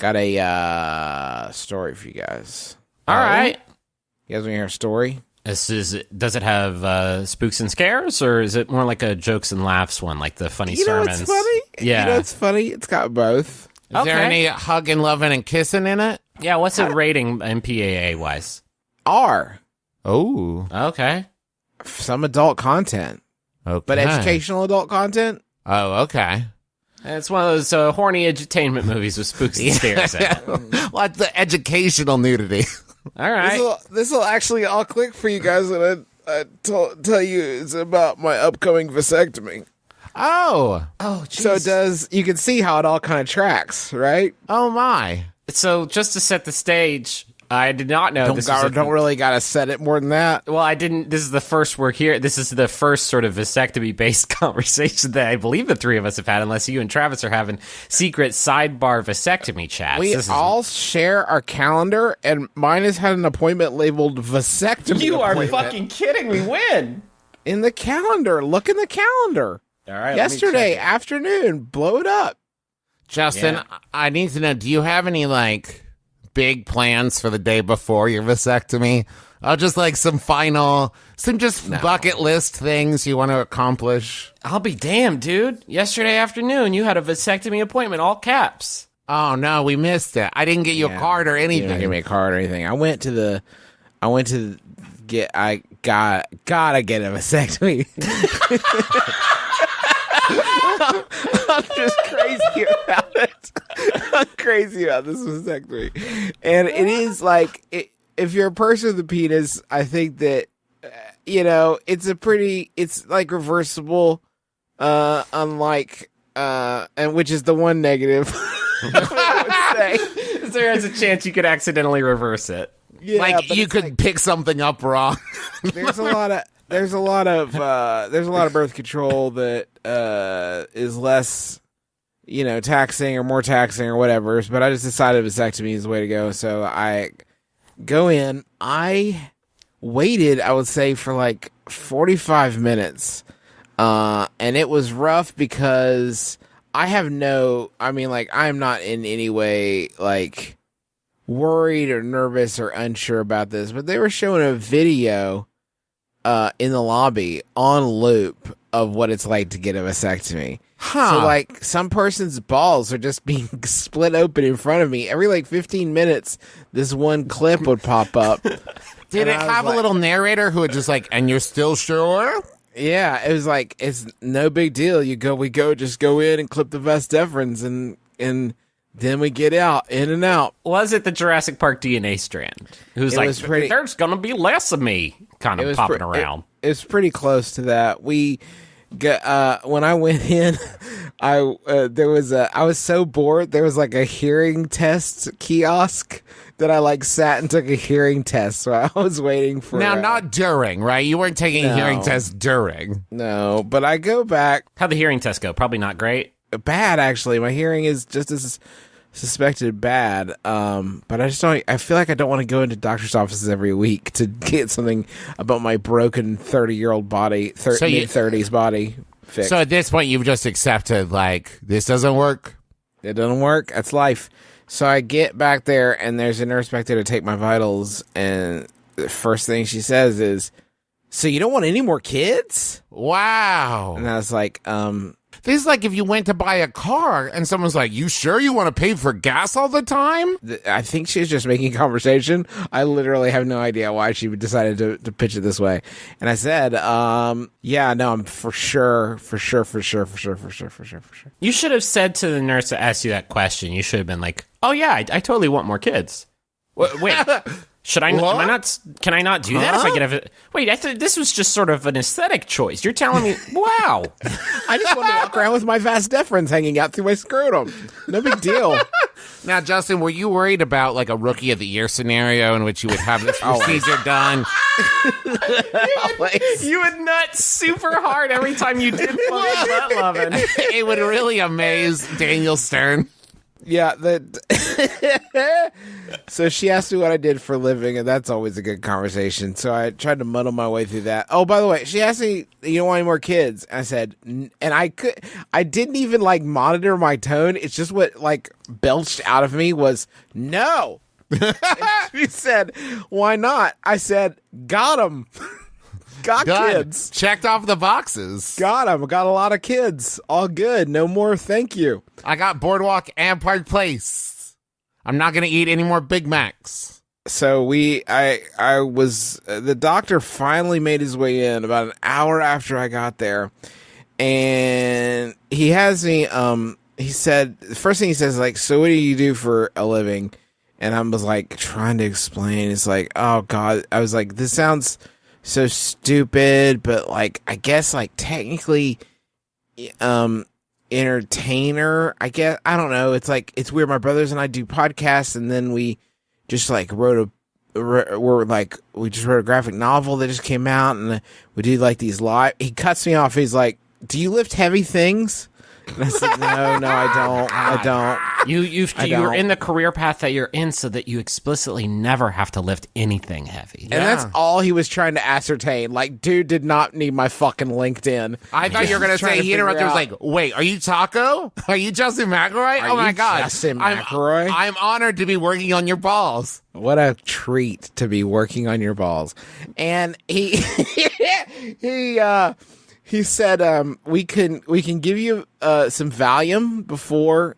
got a story for you guys. All right. You guys want to hear a story? Does it have spooks and scares, or is it more like a jokes and laughs one, like the funny sermons? What's funny? Yeah. You know what's funny? It's got both. Is there any hugging, loving, and kissing in it? Yeah, what's it rating MPAA-wise? R. Oh. Okay. Some adult content. Okay. But educational adult content? Oh, okay. It's one of those horny edutainment movies with spooks and scares in it. Like the educational nudity. All right. This will actually all click for you guys when I tell you it's about my upcoming vasectomy. Oh. Oh, geez. So you can see how it all kind of tracks, right? Oh, my. So just to set the stage, I did not know Don't really got to set it more than that. Well, I didn't. This is the first work here. This is the first sort of vasectomy-based conversation that I believe the three of us have had, unless you and Travis are having secret sidebar vasectomy chats. We all share our calendar, and mine has had an appointment labeled vasectomy. You are fucking kidding me. When? In the calendar. Look in the calendar. All right. Yesterday afternoon. Blow it up. Justin, I need to know, do you have any, like, big plans for the day before your vasectomy? Just like some bucket list things you want to accomplish. I'll be damned, dude. Yesterday afternoon, you had a vasectomy appointment, all caps. Oh no, we missed it. I didn't get you a card or anything. You didn't give me a card or anything. I gotta get a vasectomy. I'm just crazy about it. I'm crazy about this vasectomy. And it is like, if you're a person with a penis, I think that, it's like reversible, unlike, and which is the one negative. I would say. There is a chance you could accidentally reverse it. Yeah, like you could pick something up wrong. There's a lot of birth control that is less, taxing or more taxing or whatever. But I just decided vasectomy is the way to go. So I go in. I waited, I would say, for like 45 minutes, and it was rough because I am not in any way like worried or nervous or unsure about this, but they were showing a video in the lobby on loop of what it's like to get a vasectomy. So like some person's balls are just being split open in front of me. Every like 15 minutes, this one clip would pop up. Did it have a little narrator who would just like, and you're still sure? Yeah, it was like, it's no big deal. Just go in and clip the vas deferens and then we get in and out. Was it the Jurassic Park DNA strand? Who's like, there's going to be less of me kind of popping around. It was pretty close to that. We got, when I went in, I was so bored. There was like a hearing test kiosk that I like sat and took a hearing test. So I was waiting for. Now, not during, right? You weren't taking a hearing test during. No, but I go back. How'd the hearing test go? Probably not great. Bad, actually. My hearing is just as suspected bad. But I feel like I don't want to go into doctor's offices every week to get something about my broken 30-year-old body, mid-30s body fixed. So at this point, you've just accepted, like, this doesn't work? It doesn't work. That's life. So I get back there, and there's a nurse back there to take my vitals, and the first thing she says is, "So you don't want any more kids?" Wow. And I was like, This is like if you went to buy a car and someone's like, "You sure you want to pay for gas all the time?" I think she's just making conversation. I literally have no idea why she decided to pitch it this way. And I said, yeah, no, I'm for sure. You should have said to the nurse that asked you that question, you should have been like, "Oh yeah, I totally want more kids." Wait, should I? Am I not? Can I not do that if I get a? Wait, I thought this was just sort of an aesthetic choice. You're telling me? Wow. I just want to walk around with my vas deferens hanging out through my scrotum. No big deal. Now, Justin, were you worried about like a Rookie of the Year scenario in which you would have this procedure done? You would nut super hard every time you did butt loving. It would really amaze Daniel Stern. Yeah, so she asked me what I did for a living, and that's always a good conversation. So I tried to muddle my way through that. Oh, by the way, she asked me, "You don't want any more kids?" I said, and I didn't even like monitor my tone. It's just what like belched out of me was no. She said, "Why not?" I said, "Got 'em." Got kids. Checked off the boxes. Got them. Got a lot of kids. All good. No more. Thank you. I got Boardwalk and Park Place. I'm not going to eat any more Big Macs. So the doctor finally made his way in about an hour after I got there. And he has me, he said, the first thing he says, like, so what do you do for a living? And I was like, trying to explain. It's like, oh God. I was like, this sounds so stupid, but like I guess like technically entertainer, I guess. I don't know, it's like it's weird. My brothers and I do podcasts, and then we just like we just wrote a graphic novel that just came out, and we do like these live. He cuts me off. He's like, do you lift heavy things? And I said, no, I don't. You're in the career path that you're in so that you explicitly never have to lift anything heavy. And that's all he was trying to ascertain. Like, dude did not need my fucking LinkedIn. I thought you were going to say, he interrupted, was like, wait, are you Taco? Are you Justin McElroy? Oh my God. Justin McElroy? I'm honored to be working on your balls. What a treat to be working on your balls. And he said, we can give you some Valium before,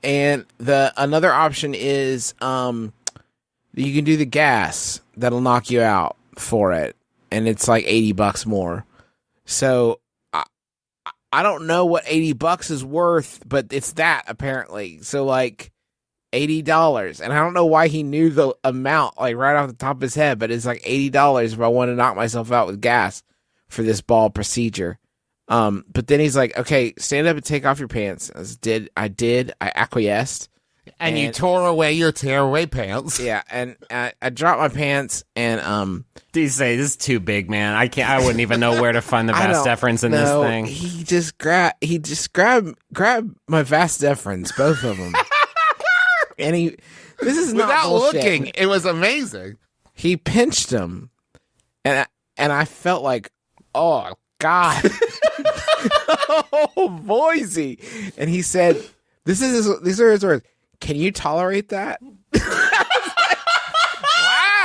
and another option is you can do the gas that'll knock you out for it, and it's like $80 more. So I don't know what $80 is worth, but it's that apparently. So like $80, and I don't know why he knew the amount like right off the top of his head, but it's like $80 if I want to knock myself out with gas for this ball procedure. But then he's like, okay, stand up and take off your pants. I acquiesced. And you tore away your tearaway pants. Yeah, and I dropped my pants, and Do you say this is too big, man? I wouldn't even know where to find the vas deferens in this thing. He just grabbed my vas deferens, both of them. And this is not without bullshit. looking, it was amazing. He pinched them, and I felt like, oh God. Oh, Boise. And he said, these are his words. Can you tolerate that?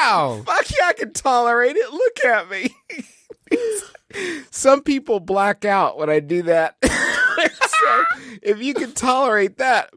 Wow. Fuck yeah, I can tolerate it. Look at me. Some people black out when I do that. So if you can tolerate that.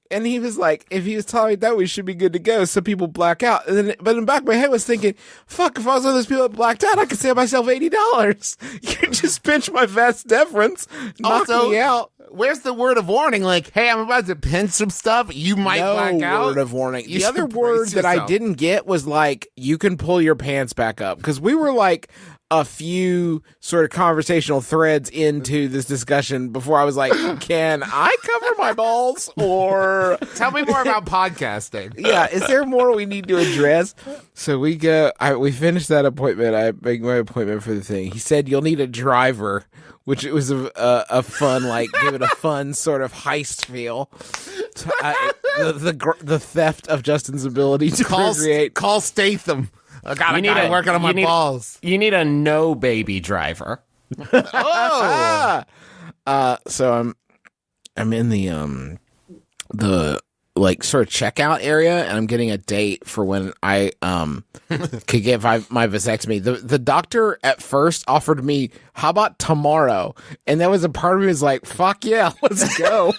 And he was like, if he was tolerating that, we should be good to go. Some people black out. But in the back of my head, I was thinking, fuck, if I was one of those people that blacked out, I could save myself $80. You just pinch my vas deferens, knock me out. Where's the word of warning? Like, hey, I'm about to pinch some stuff. You might black out. No word of warning. The other word that I didn't get was like, you can pull your pants back up. Because we were like a few sort of conversational threads into this discussion before I was like, can I cover my balls? Or tell me more about podcasting. Yeah, is there more we need to address? So we finished that appointment. I make my appointment for the thing. He said you'll need a driver, which it was a fun, like, give it a fun sort of heist feel. The theft of Justin's ability to procreate. Call Statham. I got a guy working on my balls. You need a no baby driver. Oh. So I'm in the like sort of checkout area, and I'm getting a date for when I could get my vasectomy. The doctor at first offered me, how about tomorrow? And that was a part of me was like, fuck yeah, let's go.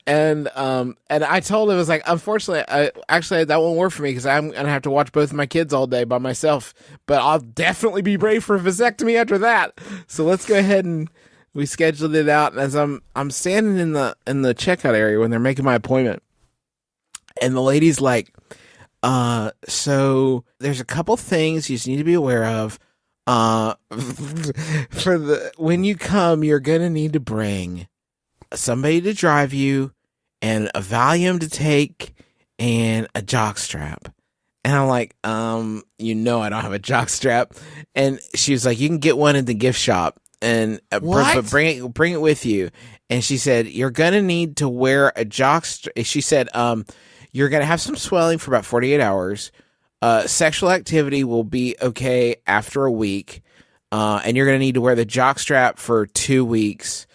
And I told him, I was like, unfortunately, that won't work for me because I'm gonna have to watch both of my kids all day by myself. But I'll definitely be brave for a vasectomy after that. So let's go ahead, and we scheduled it out. And as I'm standing in the checkout area when they're making my appointment, and the lady's like, so there's a couple things you just need to be aware of. When you come, you're gonna need to bring somebody to drive you, and a Valium to take, and a jock strap. And I'm like, I don't have a jock strap. And she was like, you can get one in the gift shop. What? But bring it with you. And she said you're gonna need to wear a jock. She said you're gonna have some swelling for about 48 hours. Sexual activity will be okay after a week, and you're gonna need to wear the jock strap for 2 weeks.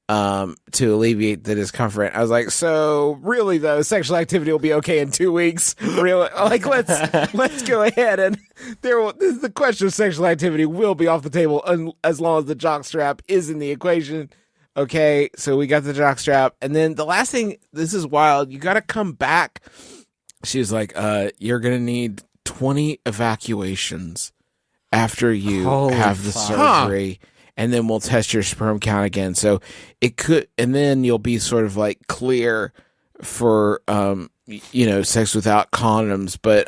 To alleviate the discomfort. I was like, so really though, sexual activity will be okay in 2 weeks. Really, like let's go ahead and the question of sexual activity will be off the table as long as the jock strap is in the equation. Okay, so we got the jock strap, and then the last thing. This is wild. You got to come back. She was like, you're gonna need 20 evacuations after you have the surgery. And then we'll test your sperm count again. So it could, and then you'll be sort of like clear for, sex without condoms. But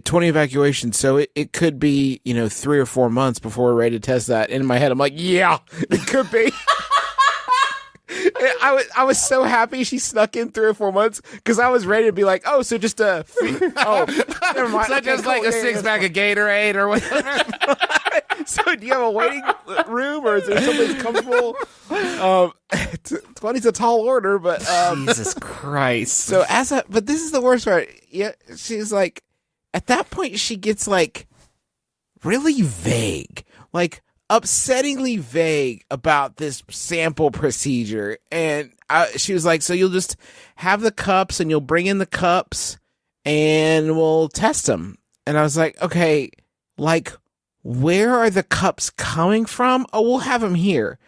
20 evacuations. So it could be, 3 or 4 months before we're ready to test that. And in my head, I'm like, yeah, it could be. I was so happy she snuck in 3 or 4 months because I was ready to be like, oh, so just never mind. So just like a 6-pack of Gatorade or whatever. So do you have a waiting room or is there someplace comfortable? 20's a tall order, but Jesus Christ. So but this is the worst part. Yeah, she's like, at that point she gets like really vague, like upsettingly vague about this sample procedure, and she was like, so you'll just have the cups and you'll bring in the cups and we'll test them. And I was like, okay, like, where are the cups coming from? Oh, we'll have them here.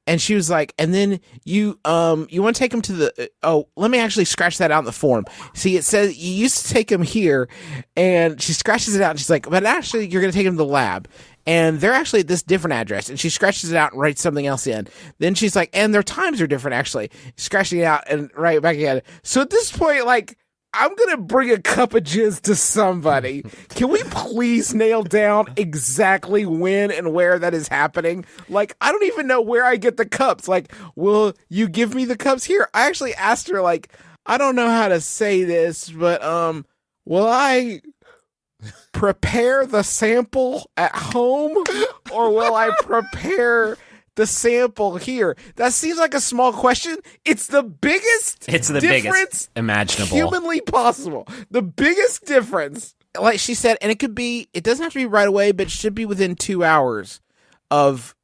And she was like, and then you want to take them to the, let me actually scratch that out in the form. See, it says you used to take them here, and she scratches it out and she's like, but actually you're going to take them to the lab. And they're actually at this different address. And she scratches it out and writes something else in. Then she's like, and their times are different, actually. Scratching it out and write it back again. So at this point, like, I'm going to bring a cup of jizz to somebody. Can we please nail down exactly when and where that is happening? Like, I don't even know where I get the cups. Like, will you give me the cups here? I actually asked her, like, I don't know how to say this, but, will I prepare the sample at home or will I prepare the sample here? That seems like a small question. It's the biggest biggest imaginable, humanly possible. The biggest difference. Like she said, and it doesn't have to be right away, but it should be within 2 hours of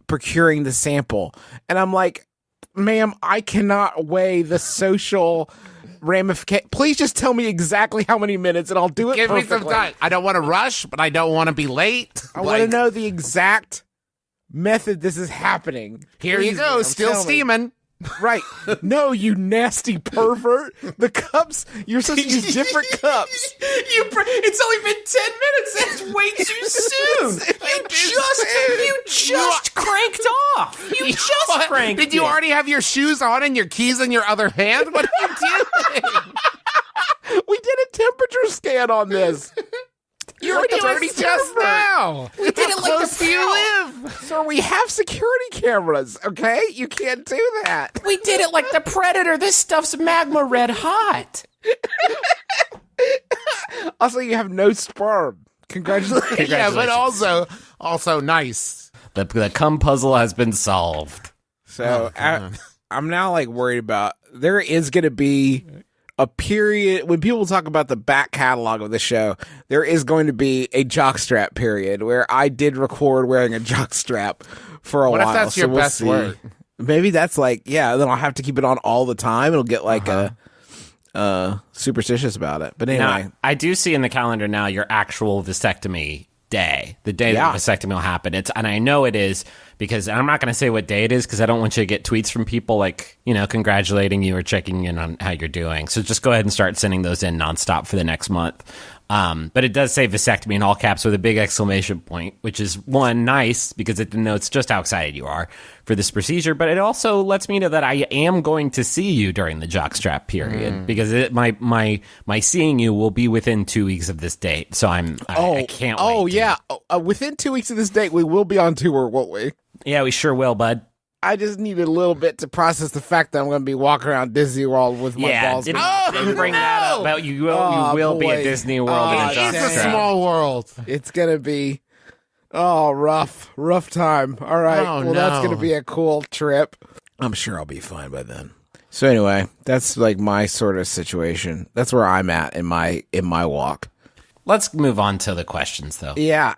procuring the sample. And I'm like, ma'am, I cannot weigh the social ramification. Please just tell me exactly how many minutes and I'll do it perfectly. Give me some time. I don't want to rush, but I don't want to be late. I want to know the exact method this is happening. Here you go, still steaming. Right. No, you nasty pervert. The cups, you're supposed to use different cups. It's only been 10 minutes. That's way too soon. You just cranked off. You just cranked. Did you already have your shoes on and your keys in your other hand? What are you doing? We did a temperature scan on this. You're like dirty just now. We did it like the you live. Sir, we have security cameras, okay? You can't do that. We did it like the Predator. This stuff's magma red hot. Also, you have no sperm. Congratulations. Yeah, but also nice. The cum puzzle has been solved. So I'm now like worried about, there is going to be a period when people talk about the back catalog of the show. There is going to be a jockstrap period where I did record wearing a jockstrap for a while. What if that's your best work? Maybe that's like, yeah, then I'll have to keep it on all the time. It'll get like superstitious about it. But anyway, now, I do see in the calendar now your actual vasectomy day, the day that the vasectomy will happen. And I know it is because, and I'm not going to say what day it is because I don't want you to get tweets from people like, congratulating you or checking in on how you're doing. So just go ahead and start sending those in nonstop for the next month. But it does say vasectomy in all caps with a big exclamation point, which is one, nice because it denotes just how excited you are for this procedure. But it also lets me know that I am going to see you during the jockstrap period because my seeing you will be within 2 weeks of this date. So I can't wait. Oh, yeah. Within 2 weeks of this date, we will be on tour, won't we? Yeah, we sure will, bud. I just needed a little bit to process the fact that I'm going to be walking around Disney World with my balls. Didn't bring that up. But you will be at Disney World in a jockstrap. It's a small world. It's going to be... Oh, rough time. All right. Oh, well, that's no. going to be a cool trip. I'm sure I'll be fine by then. So anyway, that's like my sort of situation. That's where I'm at in my walk. Let's move on to the questions, though. Yeah.